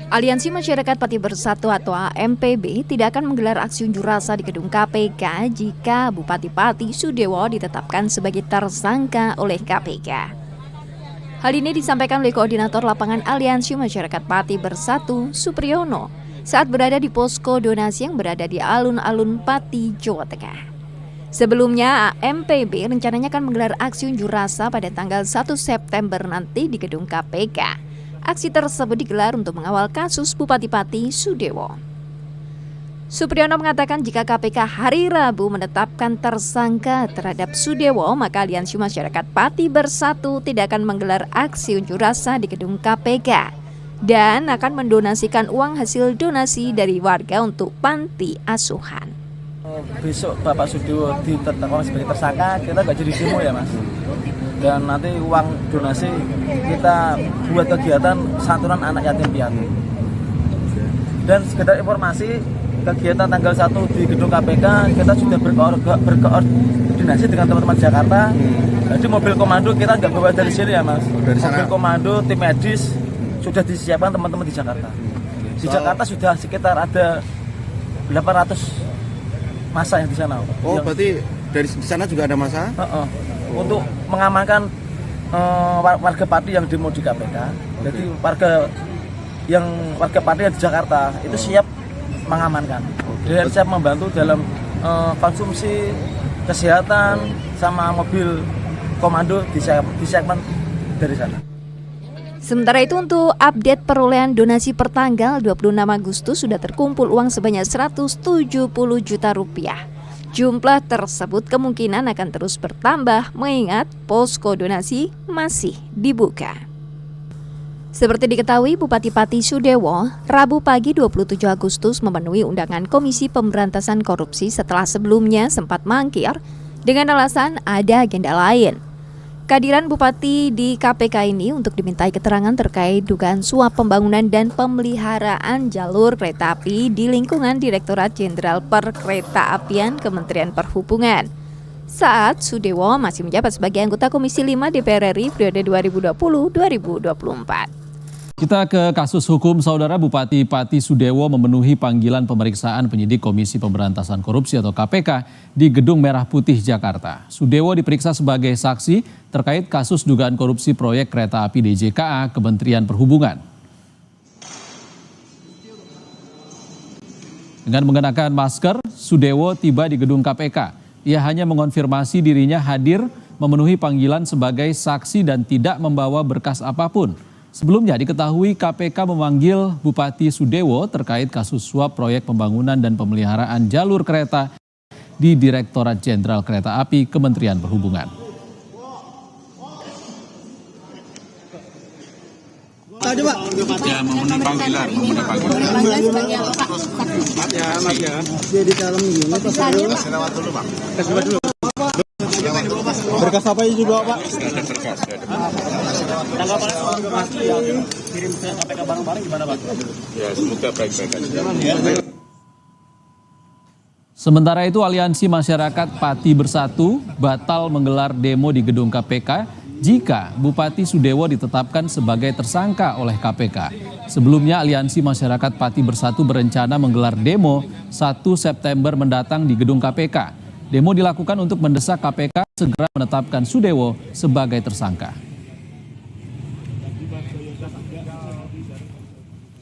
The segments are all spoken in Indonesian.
Aliansi Masyarakat Pati Bersatu atau AMPB tidak akan menggelar aksi unjuk rasa di gedung KPK jika Bupati Pati Sudewo ditetapkan sebagai tersangka oleh KPK. Hal ini disampaikan oleh Koordinator Lapangan Aliansi Masyarakat Pati Bersatu, Supriyono, saat berada di posko donasi yang berada di alun-alun Pati, Jawa Tengah. Sebelumnya, AMPB rencananya akan menggelar aksi unjuk rasa pada tanggal 1 September nanti di gedung KPK. Aksi tersebut digelar untuk mengawal kasus Bupati Pati Sudewo. Supriyono mengatakan jika KPK hari Rabu menetapkan tersangka terhadap Sudewo, maka Aliansi Masyarakat Pati Bersatu tidak akan menggelar aksi unjuk rasa di gedung KPK dan akan mendonasikan uang hasil donasi dari warga untuk panti asuhan. Besok Bapak Sudewo ditetapkan sebagai tersangka, kita nggak jadi demo ya Mas. Dan nanti uang donasi kita buat kegiatan santunan anak yatim piatu. Dan sekedar informasi, kegiatan tanggal 1 di gedung KPK kita sudah berkoordinasi dengan teman-teman Jakarta. Jadi mobil komando kita nggak bawa dari sini ya Mas. Mobil komando, tim medis sudah disiapkan teman-teman di Jakarta. Di Jakarta sudah sekitar ada 800 massa yang di sana. Oh, berarti dari di sana juga ada massa? Untuk mengamankan warga Pati yang demo di KPK. Jadi warga Pati yang di Jakarta itu siap mengamankan. Dan siap membantu dalam konsumsi kesehatan sama mobil komando disiapkan dari sana. Sementara itu untuk update perolehan donasi per tanggal 26 Agustus sudah terkumpul uang sebanyak 170 juta rupiah. Jumlah tersebut kemungkinan akan terus bertambah mengingat posko donasi masih dibuka. Seperti diketahui, Bupati Pati Sudewo, Rabu pagi 27 Agustus memenuhi undangan Komisi Pemberantasan Korupsi setelah sebelumnya sempat mangkir dengan alasan ada agenda lain. Kehadiran Bupati di KPK ini untuk dimintai keterangan terkait dugaan suap pembangunan dan pemeliharaan jalur kereta api di lingkungan Direktorat Jenderal Perkeretaapian Kementerian Perhubungan. Saat Sudewo masih menjabat sebagai anggota Komisi 5 DPR RI periode 2020-2024. Kita ke kasus hukum. Saudara, Bupati Pati Sudewo memenuhi panggilan pemeriksaan penyidik Komisi Pemberantasan Korupsi atau KPK di Gedung Merah Putih, Jakarta. Sudewo diperiksa sebagai saksi terkait kasus dugaan korupsi proyek kereta api DJKA Kementerian Perhubungan. Dengan mengenakan masker, Sudewo tiba di gedung KPK. Ia hanya mengonfirmasi dirinya hadir memenuhi panggilan sebagai saksi dan tidak membawa berkas apapun. Sebelumnya diketahui KPK memanggil Bupati Sudewo terkait kasus suap proyek pembangunan dan pemeliharaan jalur kereta di Direktorat Jenderal Kereta Api Kementerian Perhubungan. Ya, memenuhi panggilan. Dia di dalam ini Pak. Berkas apa juga Pak? Ada berkas. Tanggapannya soal donasi yang kirim ke KPK bareng-bareng gimana Pak? Ya, semoga baik-baik aja. Sementara itu, Aliansi Masyarakat Pati Bersatu batal menggelar demo di gedung KPK jika Bupati Sudewo ditetapkan sebagai tersangka oleh KPK. Sebelumnya, Aliansi Masyarakat Pati Bersatu berencana menggelar demo 1 September mendatang di gedung KPK. Demo dilakukan untuk mendesak KPK segera menetapkan Sudewo sebagai tersangka.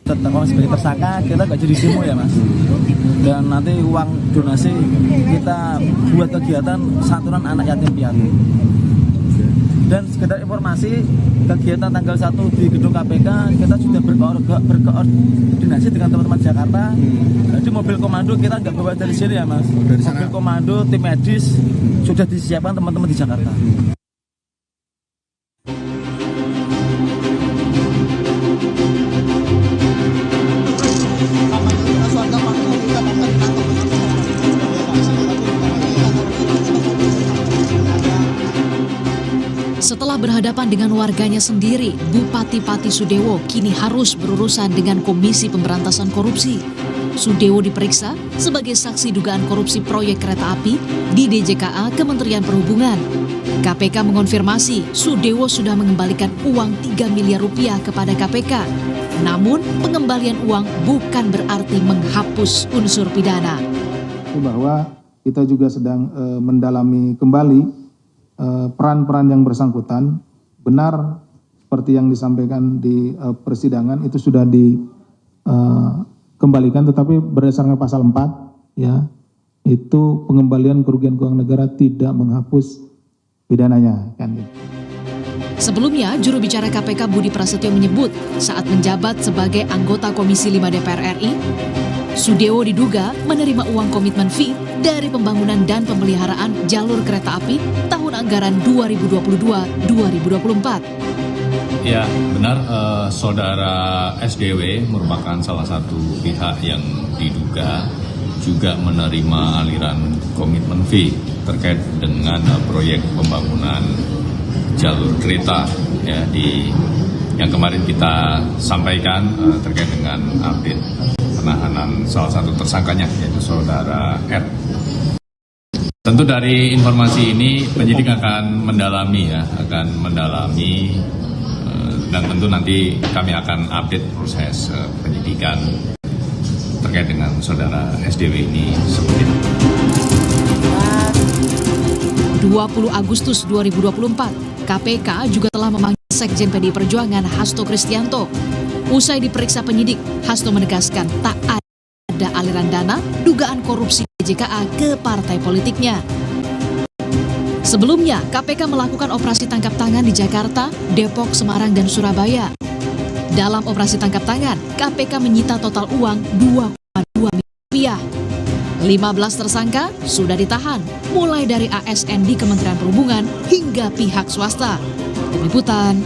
Tetapkan sebagai tersangka, kita nggak jadi demo ya Mas. Dan nanti uang donasi kita buat kegiatan santunan anak yatim piatu. Dan sekedar informasi, kegiatan tanggal 1 di gedung KPK kita sudah berkoordinasi dengan teman-teman Jakarta. Jadi mobil komando kita nggak bawa dari sini ya Mas. Mobil komando, tim medis sudah disiapkan teman-teman di Jakarta. Setelah berhadapan dengan warganya sendiri, Bupati Pati Sudewo kini harus berurusan dengan Komisi Pemberantasan Korupsi. Sudewo diperiksa sebagai saksi dugaan korupsi proyek kereta api di DJKA Kementerian Perhubungan. KPK mengonfirmasi Sudewo sudah mengembalikan uang 3 miliar rupiah kepada KPK. Namun, pengembalian uang bukan berarti menghapus unsur pidana. Bahwa kita juga sedang mendalami kembali peran-peran yang bersangkutan. Benar seperti yang disampaikan di persidangan itu sudah dikembalikan, tetapi berdasarkan pasal 4 ya, itu pengembalian kerugian keuangan negara tidak menghapus pidananya kan. Sebelumnya, juru bicara KPK Budi Prasetyo menyebut saat menjabat sebagai anggota Komisi 5 DPR RI, Sudewo diduga menerima uang komitmen fee dari pembangunan dan pemeliharaan jalur kereta api tahun anggaran 2022-2024. Ya, benar, saudara SDW merupakan salah satu pihak yang diduga juga menerima aliran komitmen fee terkait dengan proyek pembangunan jalur kereta ya, yang kemarin kita sampaikan terkait dengan update penahanan salah satu tersangkanya yaitu saudara R. Tentu dari informasi ini penyidik akan mendalami dan tentu nanti kami akan update proses penyidikan terkait dengan saudara SDW ini seperti itu. 20 Agustus 2024, KPK juga telah memanggil Sekjen PDI Perjuangan Hasto Kristianto. Usai diperiksa penyidik, Hasto menegaskan tak ada aliran dana dugaan korupsi JKA ke partai politiknya. Sebelumnya, KPK melakukan operasi tangkap tangan di Jakarta, Depok, Semarang, dan Surabaya. Dalam operasi tangkap tangan, KPK menyita total uang 2,2 miliar rupiah. 15 tersangka sudah ditahan, mulai dari ASN di Kementerian Perhubungan hingga pihak swasta. Tim Liputan,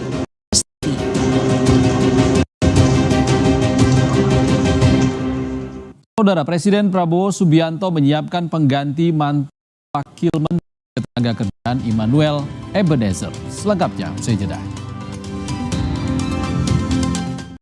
Saudara Presiden Prabowo Subianto menyiapkan pengganti mantan Wakil Menteri Ketenagakerjaan Immanuel Ebenezer. Selengkapnya usai jeda.